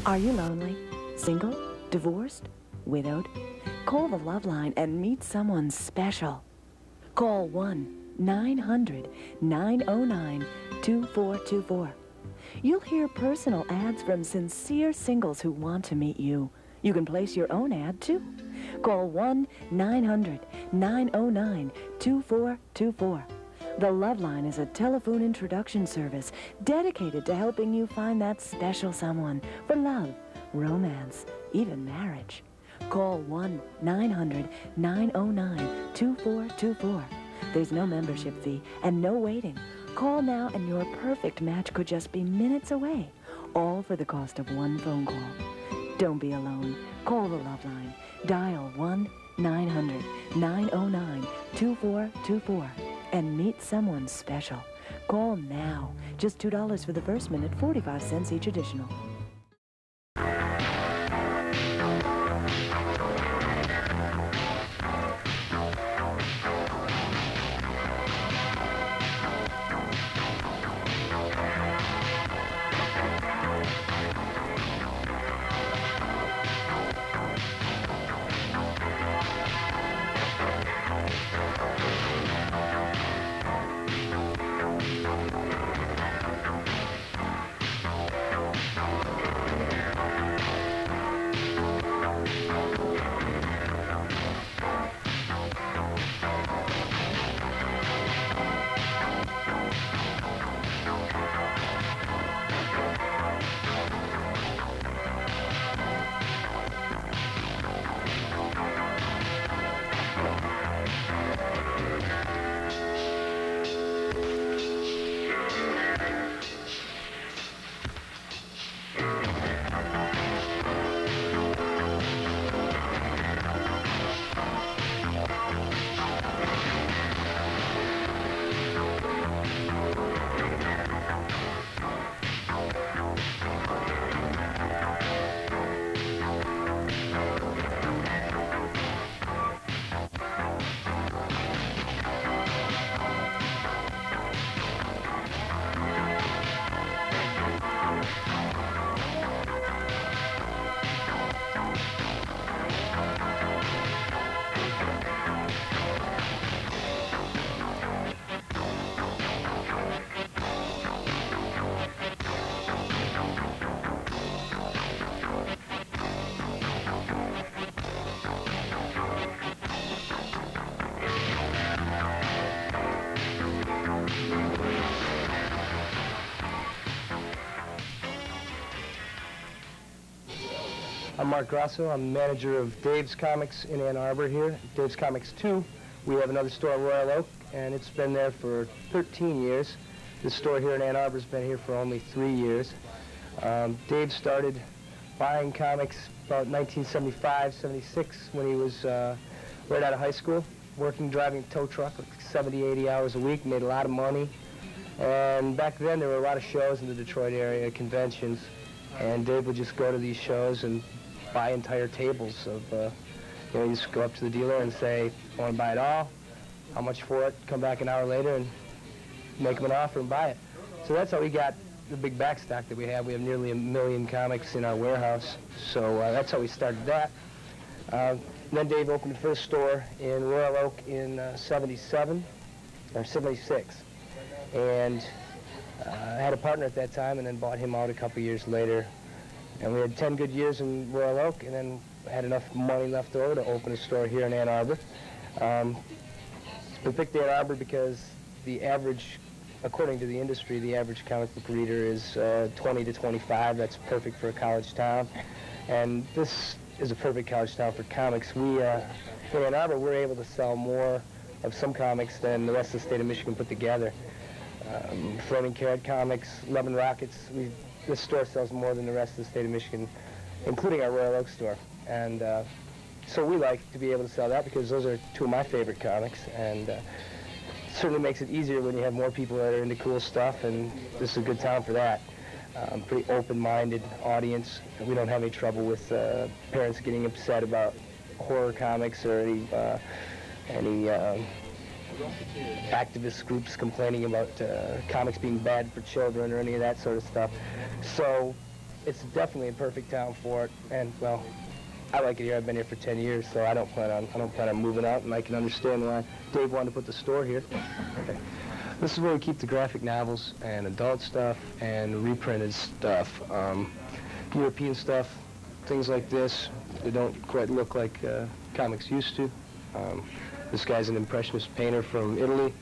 Are you lonely? Single? Divorced? Widowed? Call the Love Line and meet someone special. Call 1-900-909-2424. You'll hear personal ads from sincere singles who want to meet you. You can place your own ad, too. Call 1-900-909-2424. The Love Line is a telephone introduction service dedicated to helping you find that special someone for love, romance, even marriage. Call 1-900-909-2424. There's no membership fee and no waiting. Call now and your perfect match could just be minutes away, all for the cost of one phone call. Don't be alone. Call the Love Line. Dial 1-900-909-2424 and meet someone special. Call now. Just $2 for the first minute, 45 cents each additional. I'm Mark Grosso. I'm manager of Dave's Comics in Ann Arbor here. Dave's Comics 2. We have another store in Royal Oak, and it's been there for 13 years. This store here in Ann Arbor's been here for only 3 years. Dave started buying comics about 1975, 76 when he was right out of high school, working, driving a tow truck, like 70, 80 hours a week, made a lot of money. And back then there were a lot of shows in the Detroit area, conventions, and Dave would just go to these shows and buy entire tables of, you just go up to the dealer and say, I want to buy it all, how much for it, come back an hour later and make him an offer and buy it. So that's how we got the big backstock that we have. We have nearly 1 million comics in our warehouse, so that's how we started that. Then Dave opened the first store in Royal Oak in 77, or 76, and I had a partner at that time and then bought him out a couple years later. And we had 10 good years in Royal Oak, and then had enough money left over to open a store here in Ann Arbor. We picked Ann Arbor because the average, according to the industry, the average comic book reader is 20 to 25. That's perfect for a college town. And this is a perfect college town for comics. We, in Ann Arbor, we're able to sell more of some comics than the rest of the state of Michigan put together. Flaming Carrot Comics, Love and Rockets. This store sells more than the rest of the state of Michigan, including our Royal Oak store. And so we like to be able to sell that because those are two of my favorite comics. And it certainly makes it easier when you have more people that are into cool stuff, and this is a good town for that. Pretty open-minded audience. We don't have any trouble with parents getting upset about horror comics or any activist groups complaining about comics being bad for children or any of that sort of stuff. So it's definitely a perfect town for it, and well, I like it here. I've been here for 10 years, so I don't plan on moving out, and I can understand why Dave wanted to put the store here. Okay. This is where we keep the graphic novels and adult stuff and reprinted stuff, European stuff, things like this. They don't quite look like comics used to. This guy's an impressionist painter from Italy,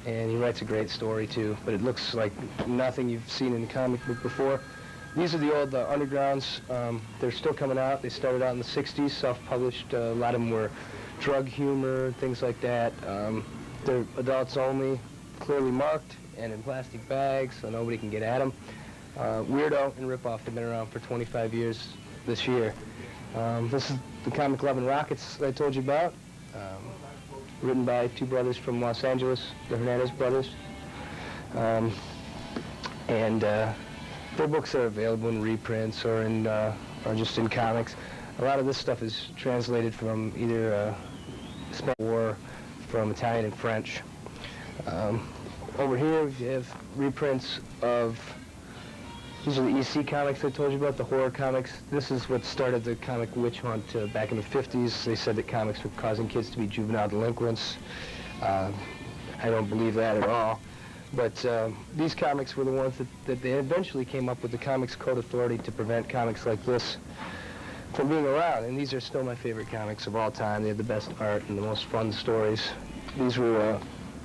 and he writes a great story too, but it looks like nothing you've seen in a comic book before. These are the old undergrounds. They're still coming out. They started out in the 60s, self-published. A lot of them were drug humor, things like that. They're adults only, clearly marked, and in plastic bags, so nobody can get at them. Weirdo and Ripoff have been around for 25 years this year. This is the comic Love and Rockets that I told you about, written by two brothers from Los Angeles, the Hernandez brothers. Their books are available in reprints or just in comics. A lot of this stuff is translated from either Spanish or from Italian and French. Over here we have reprints of, these are the EC comics I told you about, the horror comics. This is what started the comic witch hunt back in the 50s. They said that comics were causing kids to be juvenile delinquents. I don't believe that at all. But these comics were the ones that they eventually came up with the Comics Code Authority to prevent comics like this from being around. And these are still my favorite comics of all time. They have the best art and the most fun stories. These were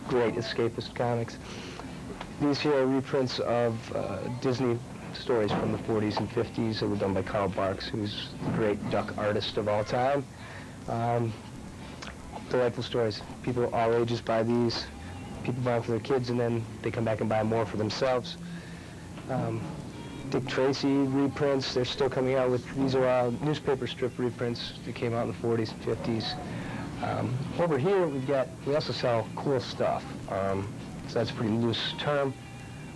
great escapist comics. These here are reprints of Disney stories from the 40s and 50s that were done by Carl Barks, who's the great duck artist of all time. Delightful stories. People all ages buy these. People buy them for their kids, and then they come back and buy more for themselves. Dick Tracy reprints, they're still coming out with, these are all newspaper strip reprints that came out in the 40s and 50s. Over here, we also sell cool stuff. So that's a pretty loose term.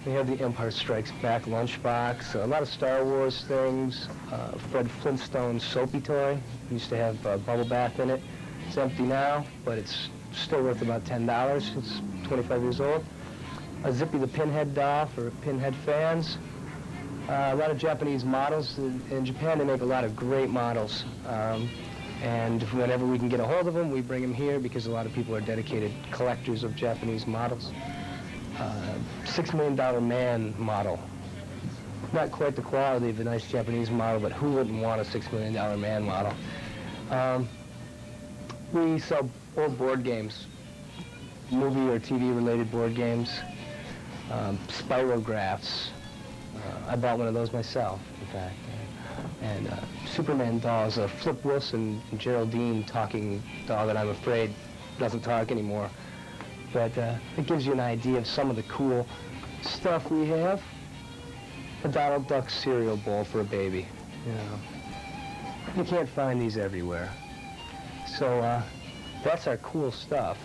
We have the Empire Strikes Back lunchbox, a lot of Star Wars things, Fred Flintstone's soapy toy. Used to have a bubble bath in it. It's empty now, but it's still worth about $10. It's 25 years old. A Zippy the Pinhead doll for Pinhead fans. A lot of Japanese models. In Japan, they make a lot of great models. And whenever we can get a hold of them, we bring them here because a lot of people are dedicated collectors of Japanese models. $6 Million Man model. Not quite the quality of a nice Japanese model, but who wouldn't want a $6 Million Man model? We sell old board games, movie or TV related board games, spirographs. I bought one of those myself, in fact. And Superman dolls, Flip Wilson and Geraldine talking doll that I'm afraid doesn't talk anymore. But it gives you an idea of some of the cool stuff we have. A Donald Duck cereal bowl for a baby. You know, you can't find these everywhere. So that's our cool stuff.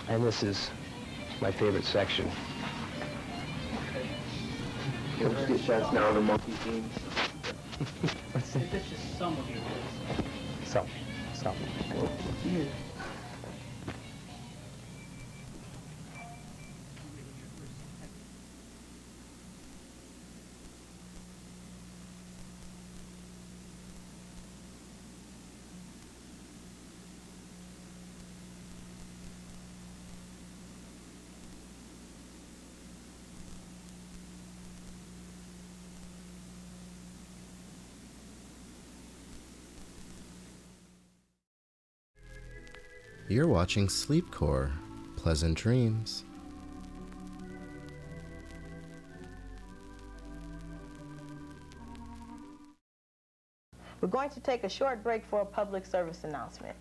And this is my favorite section. Can we get shots now of the monkey teams? What's that? That's just some of your list. Some. Yeah. You're watching Sleepcore. Pleasant dreams. We're going to take a short break for a public service announcement.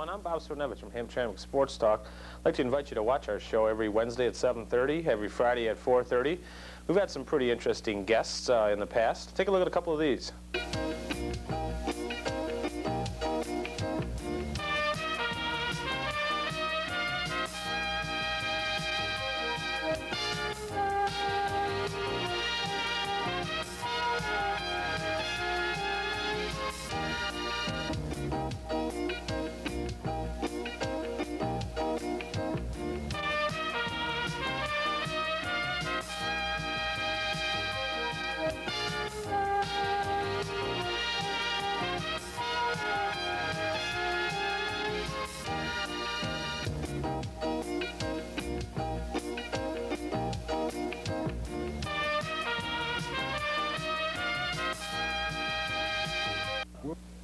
everyone. I'm Bob Swarnevich from Hamtramck Sports Talk. I'd like to invite you to watch our show every Wednesday at 7:30, every Friday at 4:30. We've had some pretty interesting guests in the past. Take a look at a couple of these.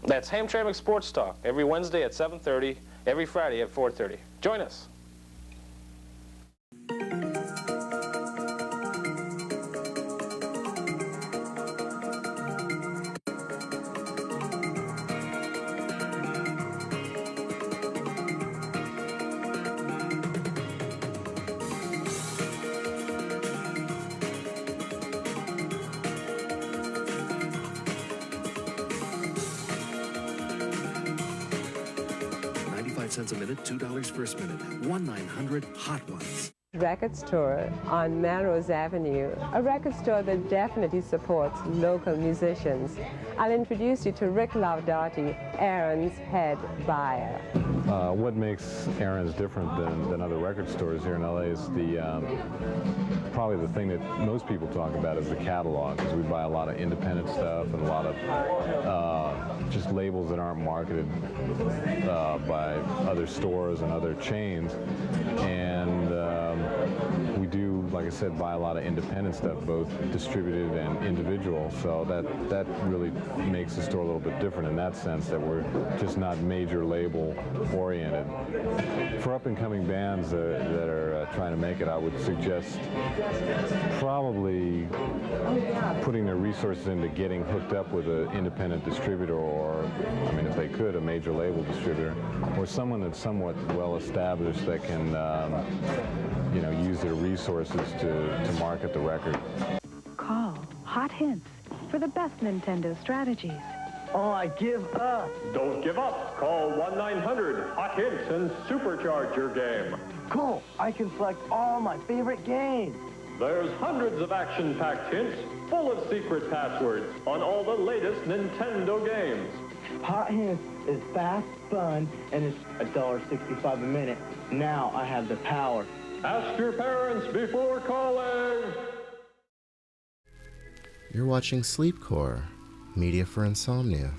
That's Hamtramck Sports Talk, every Wednesday at 7:30, every Friday at 4:30. Join us. $0.95 a minute, $2 first minute. 1-900-HOT-ONES. Record store on Melrose Avenue, a record store that definitely supports local musicians. I'll introduce you to Rick Laudati, Aaron's head buyer. What makes Aaron's different than other record stores here in LA is probably the thing that most people talk about is the catalog, because we buy a lot of independent stuff and a lot of just labels that aren't marketed by other stores and other chains. And we do, like I said, buy a lot of independent stuff, both distributed and individual. So that really makes the store a little bit different in that sense, that we're just not major label oriented. For up-and-coming bands that are trying to make it, I would suggest probably putting their resources into getting hooked up with an independent distributor, or, I mean, if they could, a major label distributor, or someone that's somewhat well established that can, you know, use their resources to market the record. Call Hot Hints for the best Nintendo strategies. Oh, I give up. Don't give up. Call 1-900-HOT-HINTS and supercharge your game. Cool. I can select all my favorite games. There's hundreds of action-packed hints full of secret passwords on all the latest Nintendo games. Hot Hints is fast, fun, and it's $1.65 a minute. Now I have the power. Ask your parents before calling. You're watching Sleepcore, media for insomnia.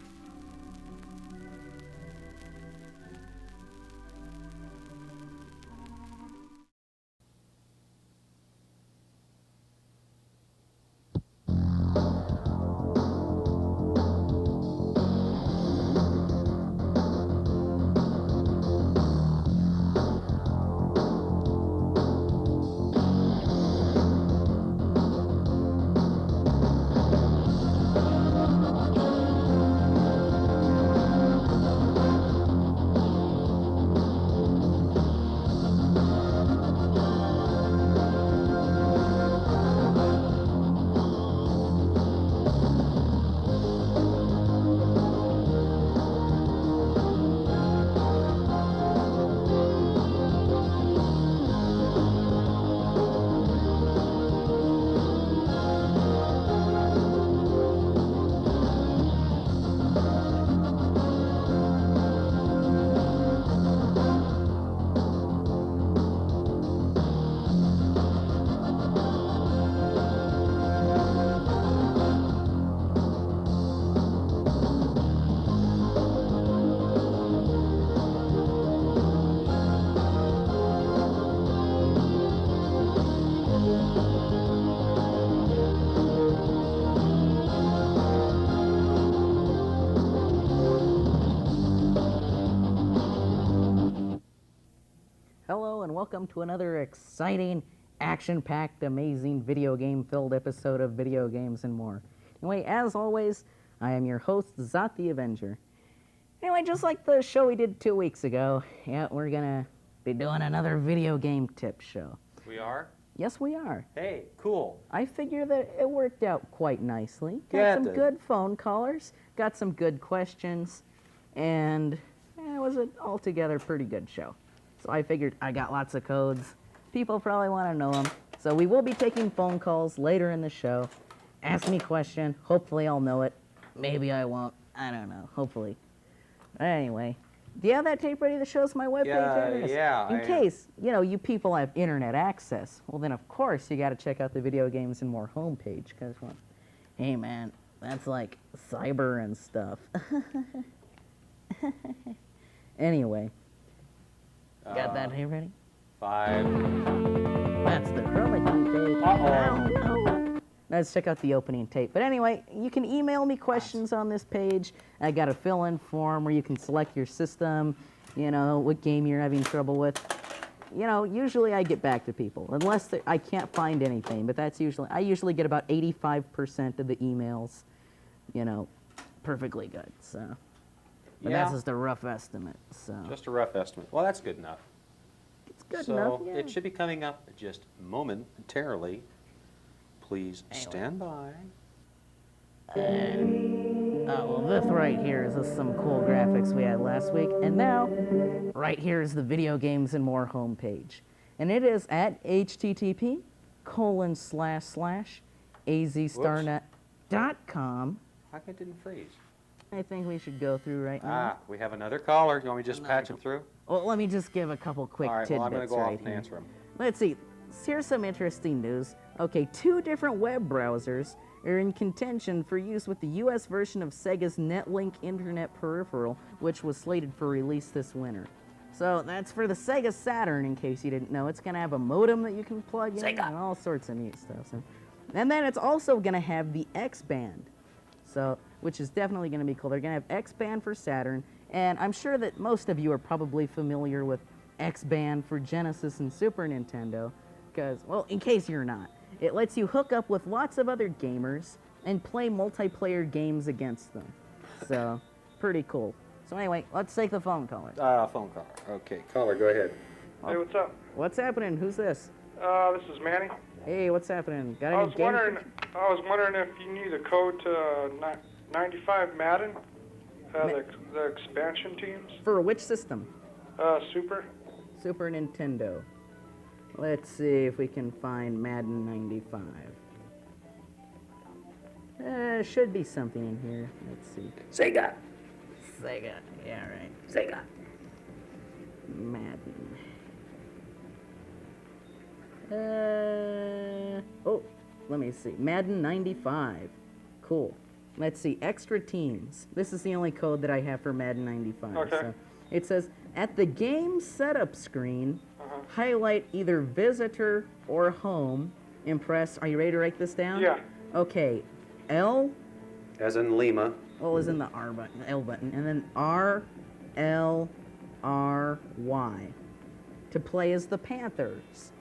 Welcome to another exciting, action-packed, amazing, video game-filled episode of Video Games and More. Anyway, as always, I am your host, Zot the Avenger. Anyway, just like the show we did 2 weeks ago, yeah, we're gonna be doing another video game tip show. We are? Yes, we are. Hey, cool. I figure that it worked out quite nicely. Got Yeah, it some did. good phone callers, got some good questions, and it was an altogether pretty good show. So I figured I got lots of codes. People probably want to know them. So we will be taking phone calls later in the show. Ask me a question. Hopefully I'll know it. Maybe I won't. I don't know. Hopefully. Anyway, do you have that tape ready that shows my webpage address? Yeah. In case, you people have internet access, well then of course you got to check out the Video Games and More homepage, because, well, hey man, that's like cyber and stuff. Anyway, got that tape ready? 5. That's the chroma key tape. Uh-oh. Let's check out the opening tape. But anyway, you can email me questions on this page. I got a fill-in form where you can select your system, what game you're having trouble with. Usually I get back to people, unless I can't find anything, but I usually get about 85% of the emails, perfectly good, so. But that's just a rough estimate, so. Just a rough estimate. Well, that's good enough. It's good enough, yeah. It should be coming up just momentarily. Please stand by. Well, this right here is just some cool graphics we had last week. And now, right here is the Video Games and More homepage. And it is at http://azstarnet.com. How come it didn't freeze? I think we should go through right now. We have another caller. You want me to just patch him through? Well, let me just give a couple quick tidbits. All right, well, I'm going to go right off and here. answer him. Let's see. Here's some interesting news. Okay, 2 different web browsers are in contention for use with the U.S. version of Sega's Netlink Internet Peripheral, which was slated for release this winter. So that's for the Sega Saturn, in case you didn't know. It's going to have a modem that you can plug in and all sorts of neat stuff. So. And then it's also going to have the X-Band, which is definitely going to be cool. They're going to have X-Band for Saturn, and I'm sure that most of you are probably familiar with X-Band for Genesis and Super Nintendo, because, well, in case you're not, it lets you hook up with lots of other gamers and play multiplayer games against them. So, pretty cool. So anyway, let's take the phone caller. Phone caller. Okay, caller, go ahead. Hey, what's up? What's happening? Who's this? This is Manny. Hey, what's happening? Got I any was game wondering if you need a code to 95 Madden, the expansion teams. For which system? Super. Super Nintendo. Let's see if we can find Madden 95. Should be something in here. Let's see. Sega. Sega. Yeah, right. Sega. Madden. Let me see. Madden 95. Cool. Let's see. Extra teams. This is the only code that I have for Madden 95. Okay. So it says, at the game setup screen, highlight either visitor or home. Impress. Are you ready to write this down? Yeah. Okay. L. As in Lima. Well, is in the R button, L button, and then R, L, R, Y to play as the Panthers.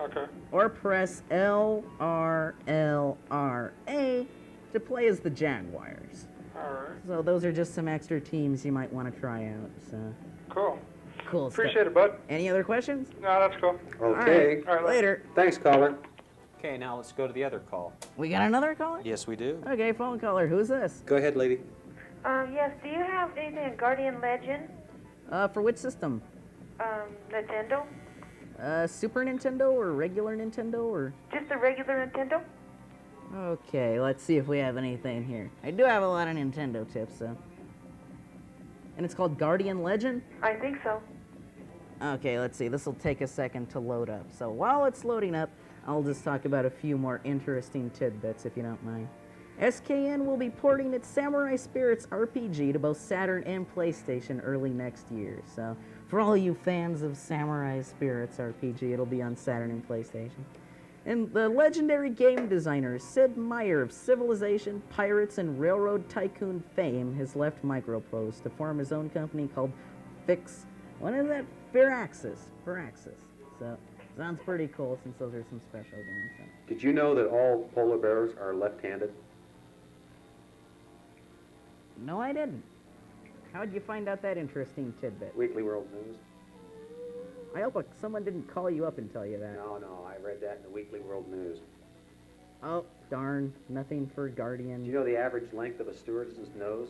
Okay. Or press L, R, L, R, A to play as the Jaguars. All right. So those are just some extra teams you might want to try out. So. Cool. Cool stuff. Appreciate it, bud. Any other questions? No, that's cool. Okay. All right. Later. Thanks, caller. Okay, now let's go to the other call. We got another caller? Yes, we do. Okay, phone caller. Who's this? Go ahead, lady. Yes, do you have anything Guardian Legend? For which system? Nintendo? Super Nintendo or regular Nintendo or? Just a regular Nintendo? Okay, let's see if we have anything here. I do have a lot of Nintendo tips, so. And it's called Guardian Legend? I think so. Okay, let's see. This will take a second to load up. So while it's loading up, I'll just talk about a few more interesting tidbits, if you don't mind. SKN will be porting its Samurai Spirits RPG to both Saturn and PlayStation early next year. So for all you fans of Samurai Spirits RPG, it'll be on Saturn and PlayStation. And the legendary game designer Sid Meier of Civilization, Pirates, and Railroad Tycoon fame has left Microprose to form his own company called Firaxis. So, sounds pretty cool since those are some special games. So. Did you know that all polar bears are left-handed? No, I didn't. How'd you find out that interesting tidbit? Weekly World News. I hope someone didn't call you up and tell you that. No, I read that in the Weekly World News. Oh, darn. Nothing for Guardian. Do you know the average length of a stewardess's nose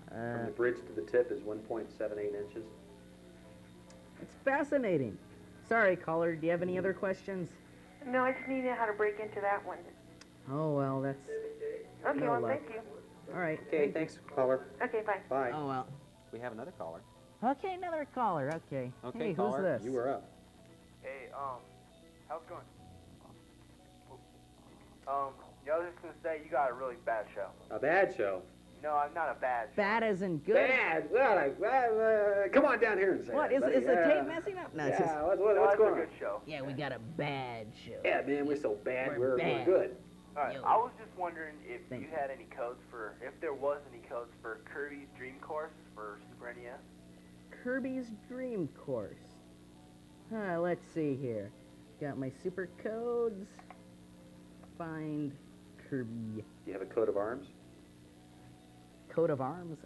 from the bridge to the tip is 1.78 inches? It's fascinating. Sorry, caller. Do you have any other questions? No, I just need to know how to break into that one. Oh, well, that's... Okay, no well, luck. thank you. All right. Okay, thanks, caller. Okay, bye. Bye. Oh, well. We have another caller. Okay, another caller. Okay. Okay, hey, caller, who's this? you were up. Hey, how's it going? I was just gonna say you got a really bad show. A bad show? No, I'm not a bad show. Bad as in good? Bad? Well, come on down here and say What, that, is buddy. the tape messing up? No, it's just... what's No, going it's a on? good show. Yeah, we got a bad show. Yeah, man, we're so bad, We're we're bad. good. Alright, Yo. I was just wondering if Thank you had any codes for, if there was any codes for Kirby's Dream Course for Super NES. Kirby's Dream Course. Let's see here. Got my super codes. Find Kirby. Do you have a coat of arms? Coat of arms?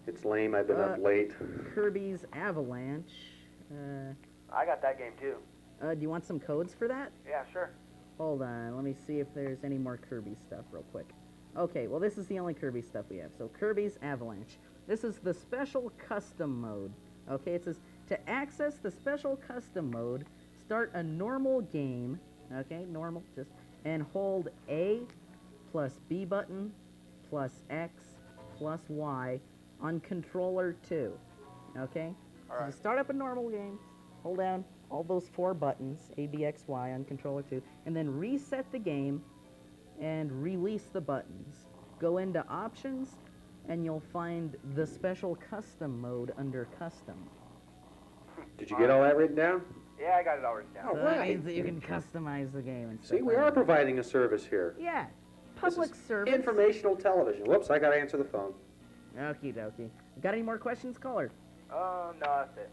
It's lame, I've been up late. Kirby's Avalanche. I got that game too. Do you want some codes for that? Yeah, sure. Hold on, let me see if there's any more Kirby stuff real quick. Okay, well this is the only Kirby stuff we have. So Kirby's Avalanche. This is the special custom mode. Okay, it says to access the special custom mode, start a normal game. Okay, normal, just, and hold A plus B button plus X plus Y on controller 2. Okay? All right. So to start up a normal game, hold down all those 4 buttons, A, B, X, Y on controller 2, and then reset the game and release the buttons. Go into options and you'll find the special custom mode under custom. Did you get all that written down? Yeah, I got it all written down. So that means that you can customize the game and stuff. See, we are providing a service here. Yeah, public service. Informational television. Whoops, I got to answer the phone. Okie dokie. Got any more questions, caller? No, that's it.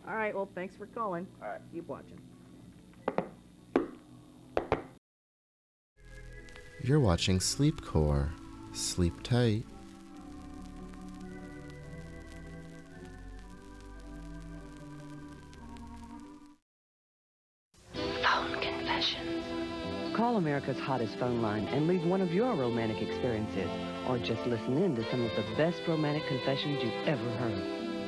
All right, well, thanks for calling. All right. Keep watching. You're watching Sleepcore. Sleep tight. Phone confessions. Call America's hottest phone line and leave one of your romantic experiences, or just listen in to some of the best romantic confessions you've ever heard.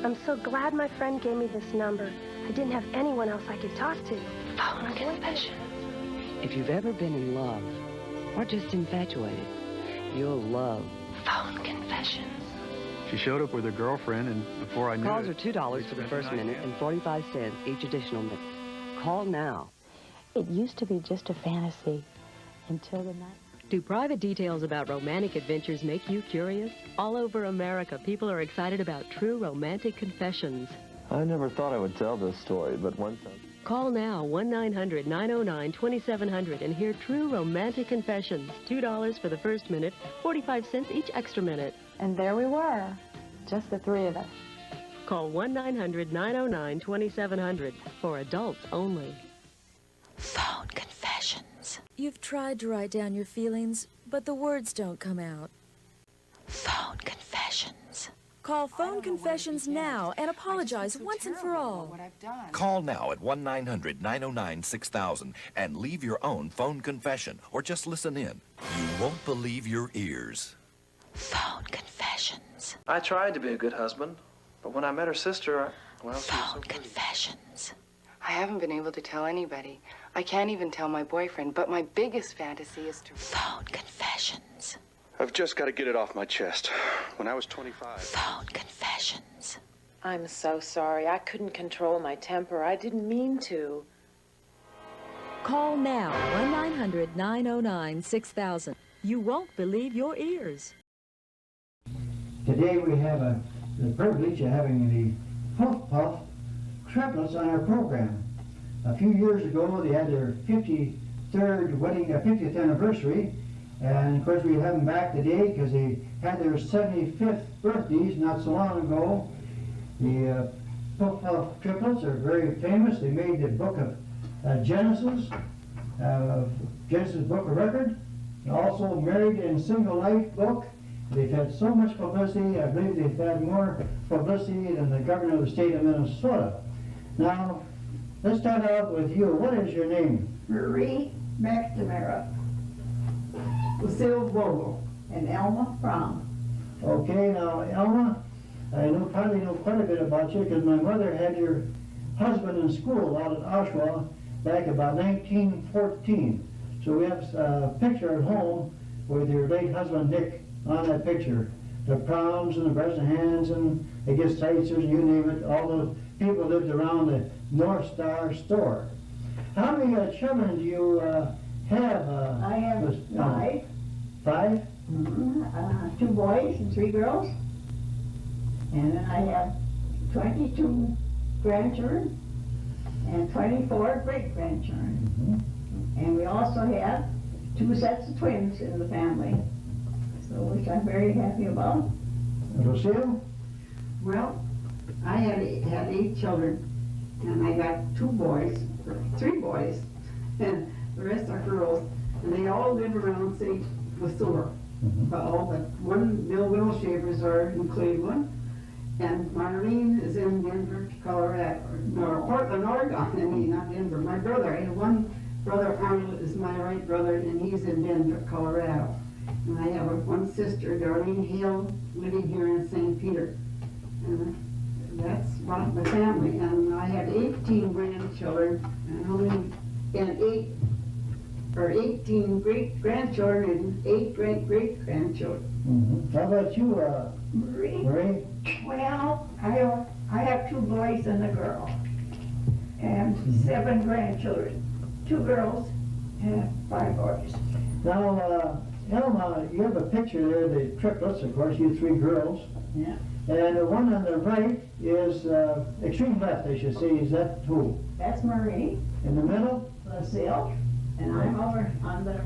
I'm so glad my friend gave me this number. I didn't have anyone else I could talk to. Phone confessions. If you've ever been in love, or just infatuated, you'll love Phone Confessions. She showed up with her girlfriend, and before I knew Calls it... are $2 for the first minute and 45 cents each additional minute. Call now. It used to be just a fantasy until the night. Do private details about romantic adventures make you curious? All over America, people are excited about true romantic confessions. I never thought I would tell this story, but once I... Call now, 1-900-909-2700, and hear true romantic confessions. $2 for the first minute, 45 cents each extra minute. And there we were, just the 3 of us. Call 1-900-909-2700 for adults only. Phone confessions. You've tried to write down your feelings, but the words don't come out. Phone confessions. Call Phone Confessions now and apologize once and for all. Call now at 1-900-909-6000 and leave your own phone confession, or just listen in. You won't believe your ears. Phone confessions. I tried to be a good husband, but when I met her sister, well, she was so Phone confessions. I haven't been able to tell anybody. I can't even tell my boyfriend, but my biggest fantasy is to... Phone confessions. I've just got to get it off my chest. When I was 25... Phone confessions. I'm so sorry. I couldn't control my temper. I didn't mean to. Call now, 1-900-909-6000. You won't believe your ears. Today we have the privilege of having the Puff Puff Triplets on our program. A few years ago they had their 50th anniversary, and of course we have them back today because they had their 75th birthdays not so long ago. The Puff Puff Triplets are very famous. They made the book of Genesis Book of Record, and also Married and Single Life book, They've had so much publicity. I believe they've had more publicity than the governor of the state of Minnesota. Now, let's start out with you. What is your name? Marie McNamara, Lucille Vogel, and Elma Fromm. Okay, now, Elma, I probably know quite a bit about you because my mother had your husband in school out at Oshawa back about 1914. So we have a picture at home with your late husband Nick on that picture. The proms and the breast and hands and the gift sighters, you name it, all the people lived around the North Star store. How many children do you have? I have 5. 5? Mm-hmm. 2 boys and 3 girls. And then I have 22 grandchildren and 24 great-grandchildren. Mm-hmm. And we also have 2 sets of twins in the family, so which I'm very happy about. Lucille? Well, I had 8 children, and I got 3 boys, and the rest are girls, and they all live around St. Missouri. Mm-hmm. All but one Bill Wilshavers are in Cleveland, and Marlene is in Denver, Colorado, or Portland, Oregon. I mean, not Denver. My brother, I have one brother, Arnold, is my right brother, and he's in Denver, Colorado. And I have one sister, Darlene Hale, living here in St. Peter. And that's my family. And I have 18 grandchildren, and 18 great-grandchildren and 8 great-great-grandchildren. Mm-hmm. How about you, Marie? Marie? Well, I have 2 boys and a girl, and 7 grandchildren, 2 girls and 5 boys. Now, Elma, you have a picture there, the triplets, of course, you 3 girls. Yeah. And the one on the right is extreme left, I should say. Is that who? That's Marie. In the middle? Lucille. And I'm over on the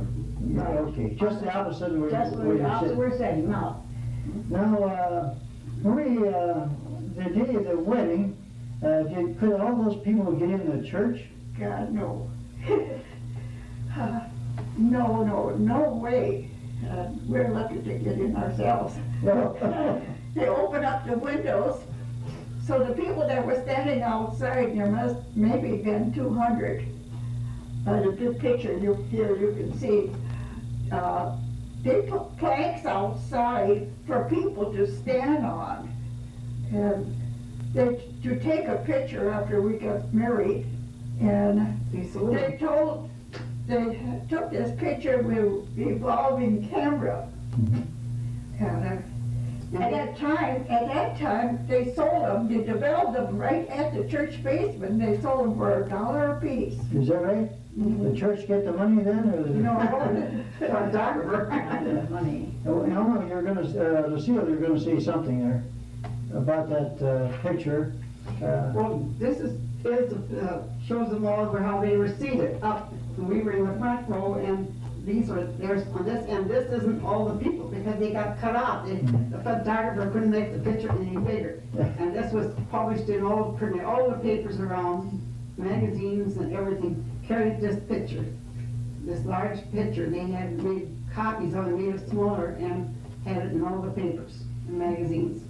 right. Okay, just the opposite of where we're sitting now. Now, Marie, the day of the wedding, could all those people get in the church? God, no. No way. We're lucky to get in ourselves. They opened up the windows, so the people that were standing outside, there must maybe been 200. The picture you can see. They put planks outside for people to stand on, and to take a picture after we got married. And they took this picture with revolving camera. And at that time, they sold them. They developed them right at the church basement. They sold them for $1 a piece. Is that right? The church get the money then, or no? Photographer got the money. No, you're going to, Lucille, you're going to say something there about that picture. Well, this shows them all over how they were seated up. We were in the front row, and there's on this end. This isn't all the people because they got cut off. The photographer couldn't make the picture any bigger. And this was published in all the papers around, magazines and everything. Carried this picture, this large picture. They had made copies of it, made it smaller, and had it in all the papers and magazines.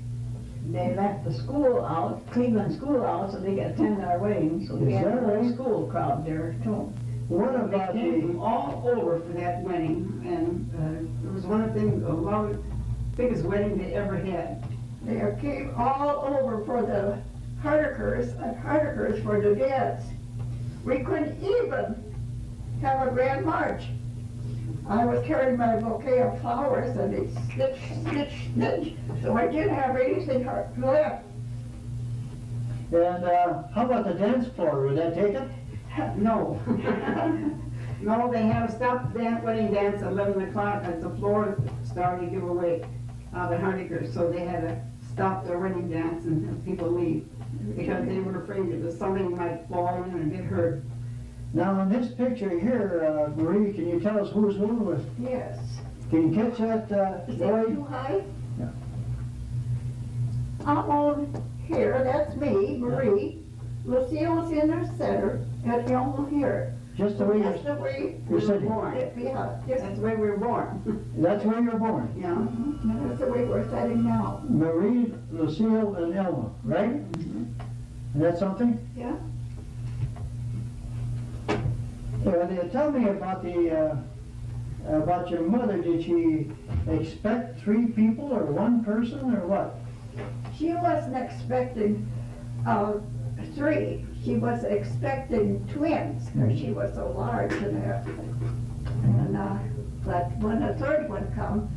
They left the school out, Cleveland school out, so they could attend our wedding. So we had a whole school crowd there too. What about they came from all over for that wedding, and it was one of the biggest wedding they ever had. They came all over for the Hardekers for the dance. We couldn't even have a grand march. I was carrying my bouquet of flowers, and they snitch, so I didn't have anything left. And how about the dance floor? Was that taken? No. No, they had to stop the wedding dance at 11 o'clock as the floor started to give away the Hardekers, so they had to stop their wedding dance and have people leave because they were afraid that somebody might fall in and get hurt. Now, in this picture here, Marie, can you tell us who's who? Yes. Can you catch that Is boy? that too high? Yeah. I'm on here, that's me, Marie. Lucille's in the center, and Elma here. Just the way Just the way we you're were sitting. born. Yeah, just that's the way we were born. That's where you were born. Yeah, that's the way we're sitting now. Marie, Lucille, and Elma, right? Is that something? Yeah. Tell me about about your mother. Did she expect 3 people or 1 person or what? She wasn't expecting 3. She was expecting twins because she was so large and everything. And but when the 3rd one come,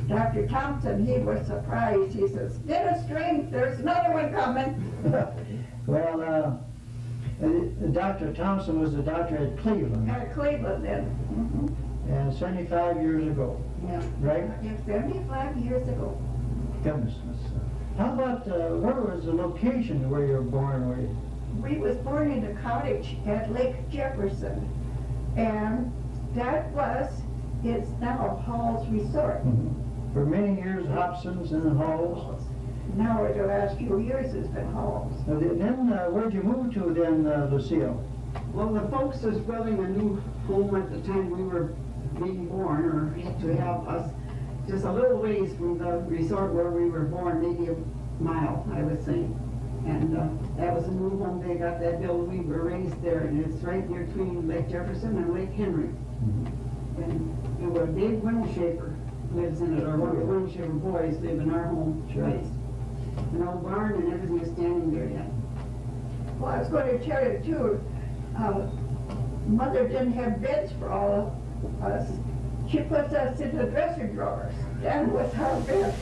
Dr. Thompson, he was surprised. He says, "Get a string, there's another one coming." Well, Dr. Thompson was the doctor at Cleveland. At Cleveland then. And 75 years ago. Yeah. Right? Yeah, 75 years ago. Goodness. How about, where was the location where you were born? We was born in a cottage at Lake Jefferson. And that was, it's now Hall's Resort. For many years, Hobson's and Hall's. Now, the last few years, it's been Hall's. Then, where'd you move to then, Lucille? Well, the folks was building a new home at the time we were being born, or to have us, just a little ways from the resort where we were born, maybe a mile, I would say. And that was a new home. They got that built. We were raised there, and it's right between Lake Jefferson and Lake Henry. And a big windshaper lives in it, or one of the windshaper boys live in our home place. An old barn and everything is standing there yet. Well, I was going to tell you too, Mother didn't have beds for all of us. She puts us in the dresser drawers. That was our bed.